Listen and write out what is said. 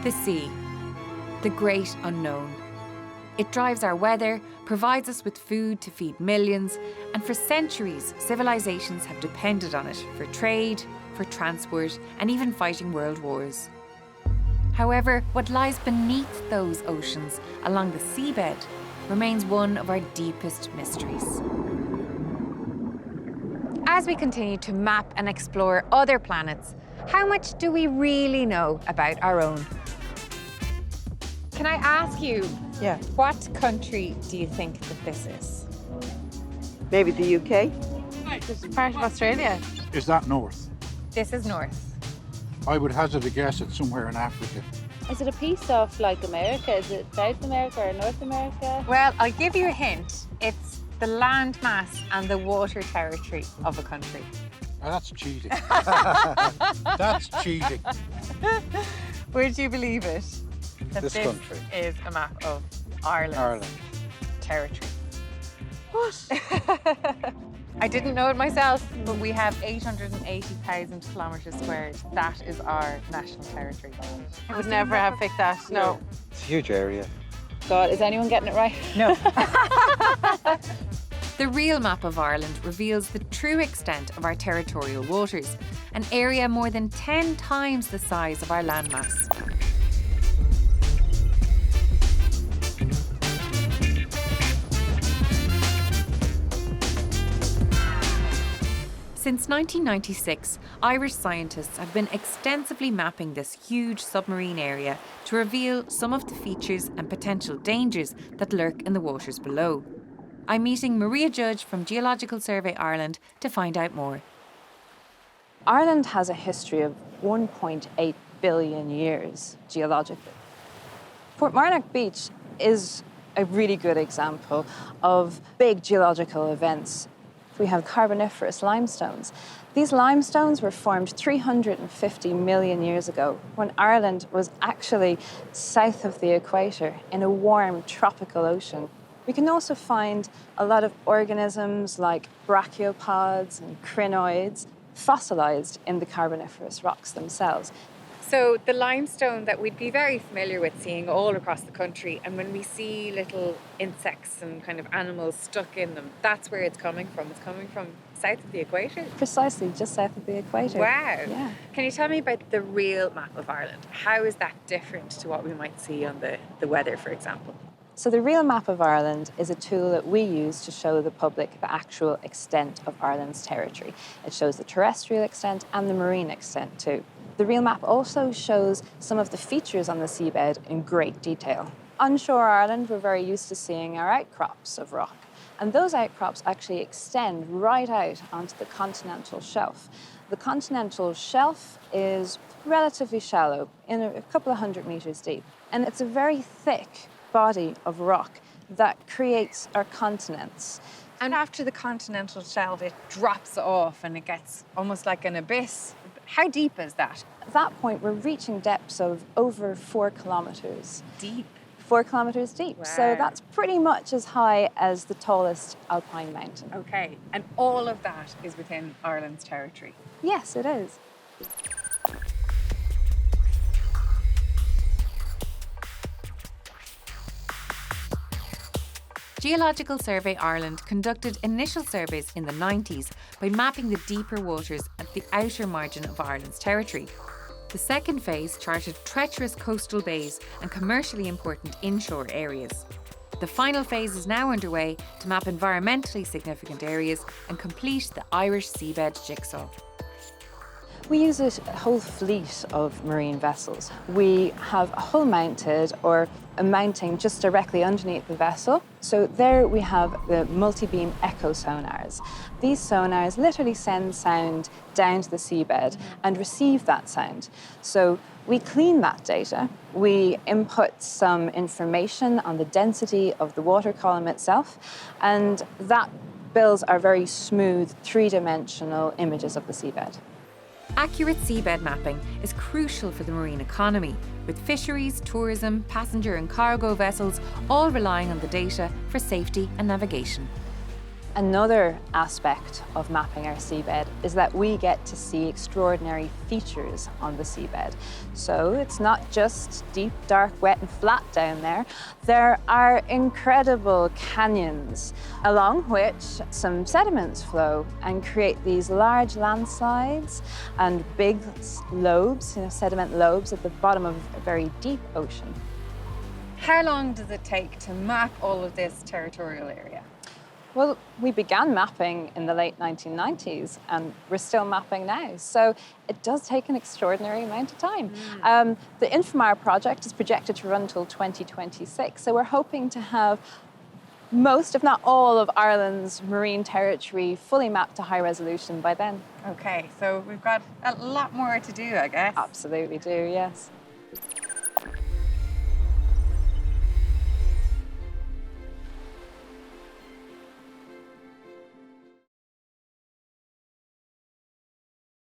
The sea, the great unknown. It drives our weather, provides us with food to feed millions, and for centuries, civilizations have depended on it for trade, for transport, and even fighting world wars. However, what lies beneath those oceans along the seabed remains one of our deepest mysteries. As we continue to map and explore other planets, how much do we really know about our own? Can I ask you, Yeah. what country do you think that this is? Maybe the UK? It's part of Australia. Is that north? This is north. I would hazard a guess it's somewhere in Africa. Is it a piece of like America? Is it South America or North America? Well, I'll give you a hint. It's the land mass and the water territory of a country. Oh, that's cheating. That's cheating. Would you believe it? That This country. is a map of Ireland's Ireland. territory. What? I didn't know it myself, but we have 880,000 kilometres squared. That is our national territory. I would never have picked that. No. It's a huge area. God, is anyone getting it right? No. The real map of Ireland reveals the true extent of our territorial waters, an area more than 10 times the size of our landmass. Since 1996, Irish scientists have been extensively mapping this huge submarine area to reveal some of the features and potential dangers that lurk in the waters below. I'm meeting Maria Judge from Geological Survey Ireland to find out more. Ireland has a history of 1.8 billion years geologically. Portmarnock Beach is a really good example of big geological events. We have Carboniferous limestones. These limestones were formed 350 million years ago when Ireland was actually south of the equator in a warm tropical ocean. We can also find a lot of organisms like brachiopods and crinoids fossilized in the Carboniferous rocks themselves. So the limestone that we'd be very familiar with seeing all across the country, and when we see little insects and kind of animals stuck in them, that's where it's coming from. It's coming from south of the equator. Precisely, just south of the equator. Wow. Yeah. Can you tell me about the real map of Ireland? How is that different to what we might see on the weather, for example? So the real map of Ireland is a tool that we use to show the public the actual extent of Ireland's territory. It shows the terrestrial extent and the marine extent too. The real map also shows some of the features on the seabed in great detail. Onshore Ireland, we're very used to seeing our outcrops of rock, and those outcrops actually extend right out onto the continental shelf. The continental shelf is relatively shallow, in a couple of 100 meters deep, and it's a very thick body of rock that creates our continents. And after the continental shelf, it drops off and it gets almost like an abyss. How deep is that? At that point, we're reaching depths of over 4 kilometers. Deep. 4 kilometers deep. Wow. So that's pretty much as high as the tallest alpine mountain. Okay, and all of that is within Ireland's territory. Yes, it is. Geological Survey Ireland conducted initial surveys in the 90s by mapping the deeper waters at the outer margin of Ireland's territory. The second phase charted treacherous coastal bays and commercially important inshore areas. The final phase is now underway to map environmentally significant areas and complete the Irish seabed jigsaw. We use a whole fleet of marine vessels. We have a hull mounted or a mounting just directly underneath the vessel. So there we have the multi-beam echo sonars. These sonars literally send sound down to the seabed and receive that sound. So we clean that data. We input some information on the density of the water column itself, and that builds our very smooth three-dimensional images of the seabed. Accurate seabed mapping is crucial for the marine economy, with fisheries, tourism, passenger and cargo vessels all relying on the data for safety and navigation. Another aspect of mapping our seabed is that we get to see extraordinary features on the seabed. So it's not just deep, dark, wet and flat down there. There are incredible canyons along which some sediments flow and create these large landslides and big lobes, sediment lobes at the bottom of a very deep ocean. How long does it take to map all of this territorial area? Well, we began mapping in the late 1990s and we're still mapping now. So it does take an extraordinary amount of time. The Infomar project is projected to run till 2026. So we're hoping to have most, if not all, of Ireland's marine territory fully mapped to high resolution by then. Okay, so we've got a lot more to do, I guess. Absolutely do, yes.